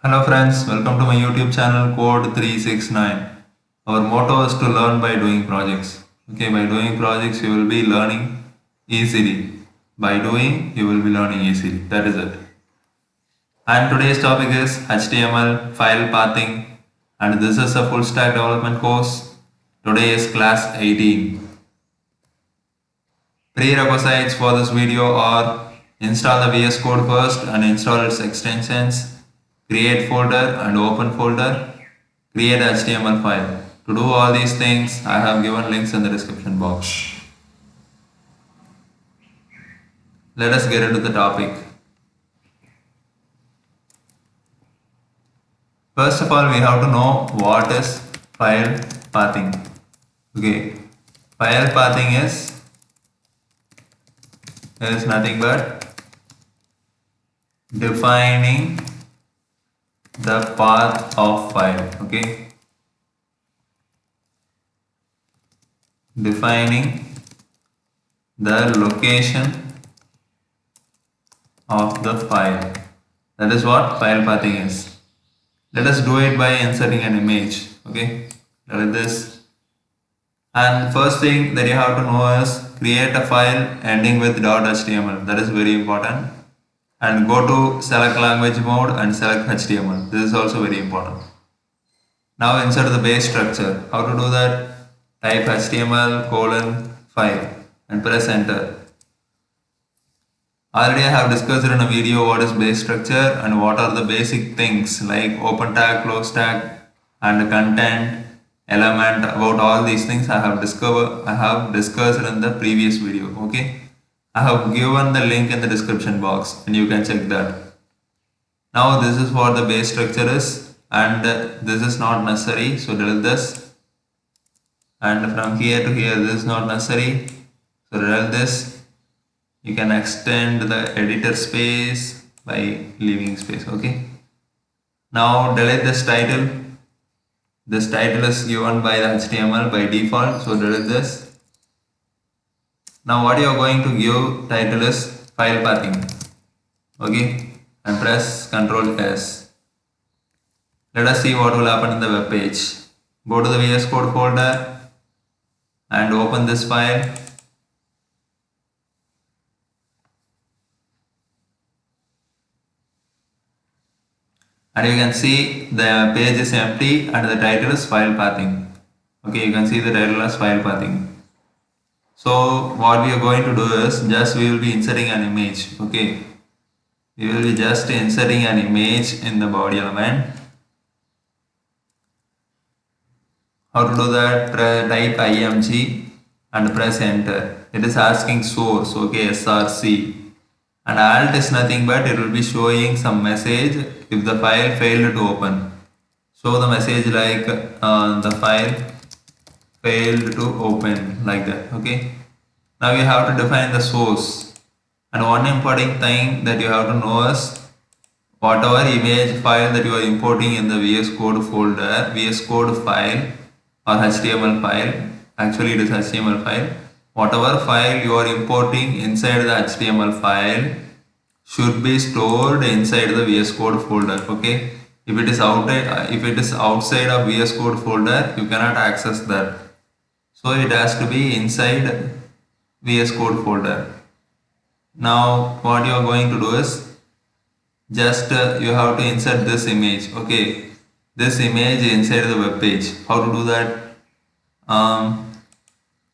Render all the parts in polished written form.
Hello friends, welcome to my YouTube channel Code 369. Our motto is to learn by doing projects. Okay, by doing projects you will be learning easily. By doing you will be learning easily. That is it. And today's topic is HTML file pathing, and this is a full stack development course. Today is class 18. Prerequisites for this video are install the VS Code first and install its extensions, create folder and open folder, create HTML file. To do all these things, I have given links in the description box. Let us get into the topic. First of all, we have to know what is file pathing. Okay, file pathing is nothing but defining the path of file. Okay, defining the location of the file. That is what file pathing is. Let us do it by inserting an image. Okay, like this. And first thing that you have to know is create a file ending with .html. That is very important. And go to select language mode and select HTML. This is also very important. Now insert the base structure. How to do that? Type HTML:file and press enter. Already I have discussed in a video what is base structure and what are the basic things like open tag, close tag and content, element. About all these things I have discussed in the previous video. Okay, I have given the link in the description box and you can check that. Now this is what the base structure is, and this is not necessary, so delete this. And from here to here this is not necessary, so delete this. You can extend the editor space by leaving space. Okay, now delete this title. This title is given by the HTML by default, so delete this. Now what you are going to give title is file pathing. Okay, and press Ctrl S. Let us see what will happen in the web page. Go to the VS Code folder and open this file. And you can see the page is empty and the title is file pathing. Okay, you can see the title as file pathing. So what we are going to do is just we will be inserting an image. Okay, we will be just inserting an image in the body element. How to do that? Type img and press enter. It is asking source. Okay, src. And alt is nothing but it will be showing some message if the file failed to open. Show the message like the file failed to open, like that. Okay, now you have to define the source, and one important thing that you have to know is whatever image file that you are importing in the VS Code folder, VS Code file or HTML file, actually it is HTML file. Whatever file you are importing inside the HTML file should be stored inside the VS Code folder. Okay, if it is outside of VS Code folder, you cannot access that. So it has to be inside VS Code folder. Now what you are going to do is just you have to insert this image. Okay, this image inside the web page. How to do that?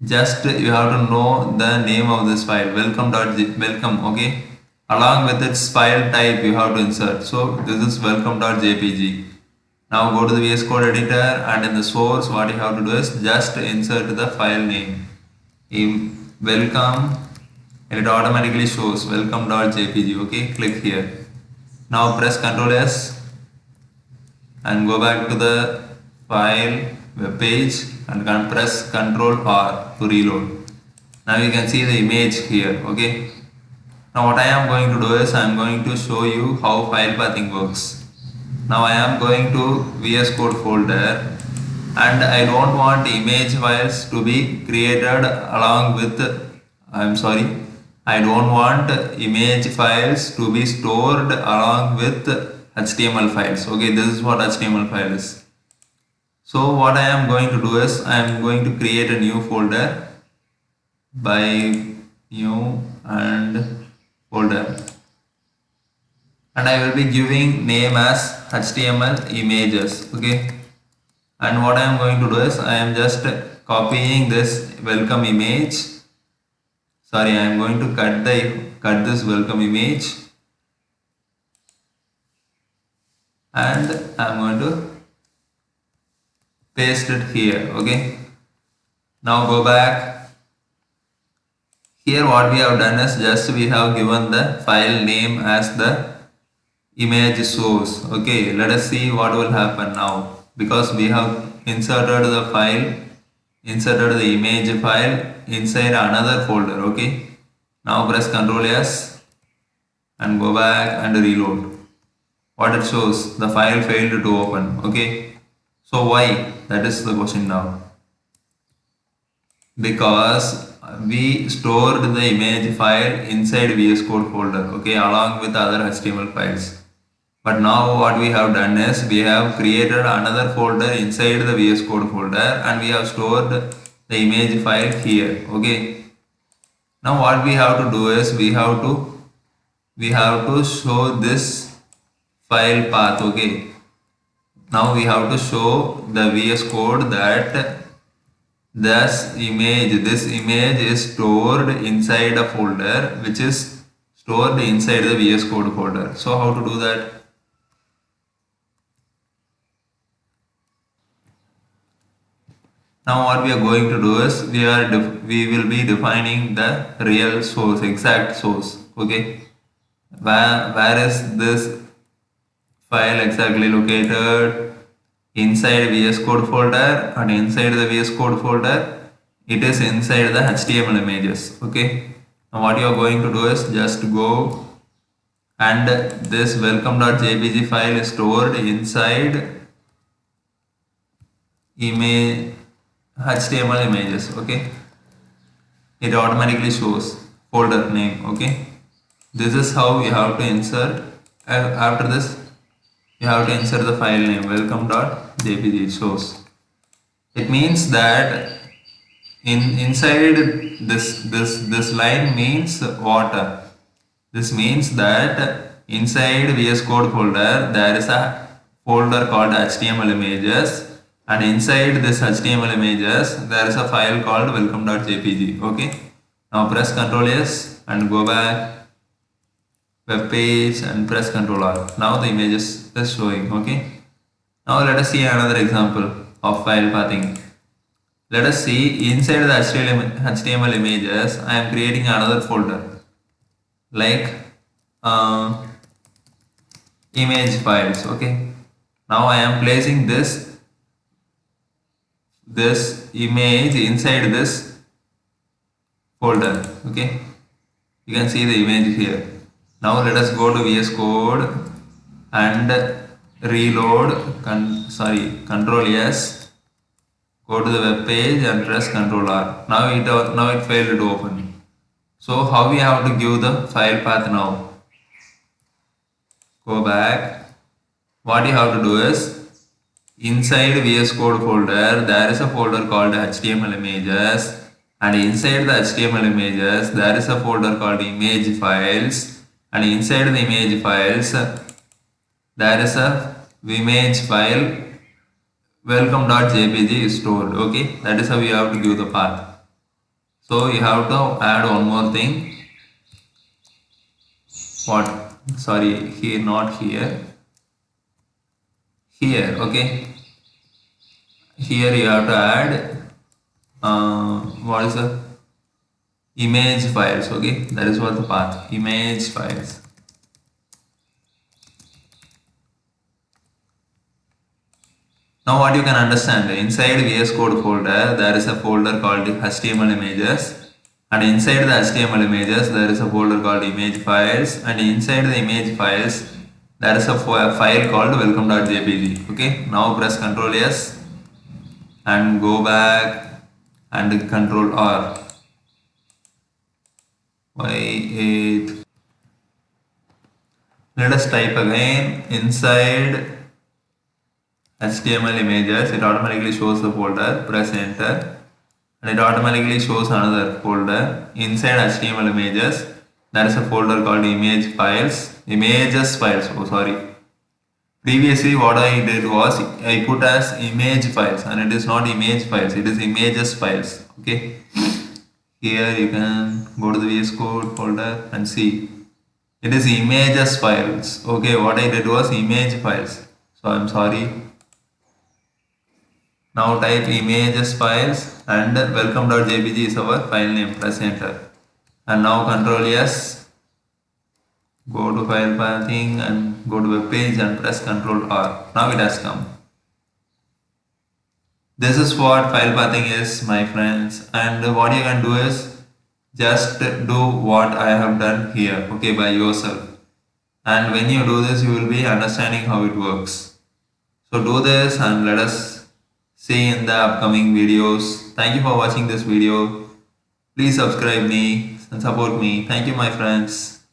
Just you have to know the name of this file, welcome. Okay, along with its file type you have to insert. So this is welcome.jpg. Now go to the VS Code editor and in the source what you have to do is just insert the file name in welcome, and it automatically shows welcome.jpg. Okay, click here. Now press Ctrl S and go back to the file web page and press Ctrl R to reload. Now you can see the image here. Okay, now what I am going to do is I am going to show you how file pathing works. Now I am going to VS Code folder and I don't want image files to be created along with, I don't want image files to be stored along with HTML files. Okay, this is what HTML file is. So what I am going to do is I am going to create a new folder by new and folder, and I will be giving name as HTML images. Okay, and what I am going to do is I am just copying this welcome image. Sorry, I am going to cut this welcome image, and I am going to paste it here. Okay, now go back. Here what we have done is just we have given the file name as the image source. Okay, let us see what will happen now, because we have inserted the image file inside another folder. Okay, now press Ctrl S and go back and reload. What it shows, the file failed to open. Okay, so why? That is the question now. Because we stored the image file inside VS Code folder, okay, along with other HTML files. But now what we have done is we have created another folder inside the VS Code folder, and we have stored the image file here. Okay, now what we have to do is we have to show this file path. Okay, now we have to show the VS Code that this image is stored inside a folder which is stored inside the VS Code folder. So how to do that? Now what we are going to do is we will be defining the real source, exact source. Okay, where is this file exactly located? Inside VS Code folder, and inside the VS Code folder it is inside the HTML images. Okay, now what you are going to do is just go, and this welcome.jpg file is stored inside image HTML images. Okay, it automatically shows folder name. Okay, this is how you have to insert. After this you have to insert the file name welcome.jpg source. It means that inside this line means water. This means that inside VS Code folder there is a folder called HTML images, and inside this HTML images there is a file called welcome.jpg. Okay, now press Ctrl S and go back web page and press Ctrl R. Now the image is showing. Okay, now let us see another example of file pathing. Let us see inside the HTML images I am creating another folder like image files. Okay, now I am placing this image inside this folder. Okay, you can see the image here. Now let us go to VS Code and reload. Ctrl S. Go to the web page and press Ctrl R. Now it failed to open. So how we have to give the file path now? Go back. What you have to do is inside VS Code folder there is a folder called HTML images, and inside the HTML images there is a folder called image files, and inside the image files there is a image file welcome.jpg is stored. Okay, that is how you have to give the path. So you have to add one more thing. Here, not here. Here. Okay, here you have to add what is the image files. Okay, that is what the path, image files. Now what you can understand, inside VS Code folder there is a folder called HTML images, and inside the HTML images there is a folder called image files, and inside the image files there is a file called welcome.jpg. Okay, now press Ctrl S and go back and Ctrl R. Why it? Let us type again inside HTML images. It automatically shows the folder. Press enter and it automatically shows another folder. Inside HTML images there is a folder called images files. Oh sorry, previously what I did was I put as image files and it is not image files, it is images files. Okay, here you can go to the VS Code folder and see it is images files. Okay, what I did was image files, so I'm sorry. Now type images files and welcome.jpg is our file name. Press enter and now Control S, go to file pathing and go to web page and press Control R. Now it has come. This is what file pathing is, my friends, and what you can do is just do what I have done here, okay, by yourself. And when you do this, you will be understanding how it works. So do this and let us see in the upcoming videos. Thank you for watching this video. Please subscribe me and support me. Thank you, my friends.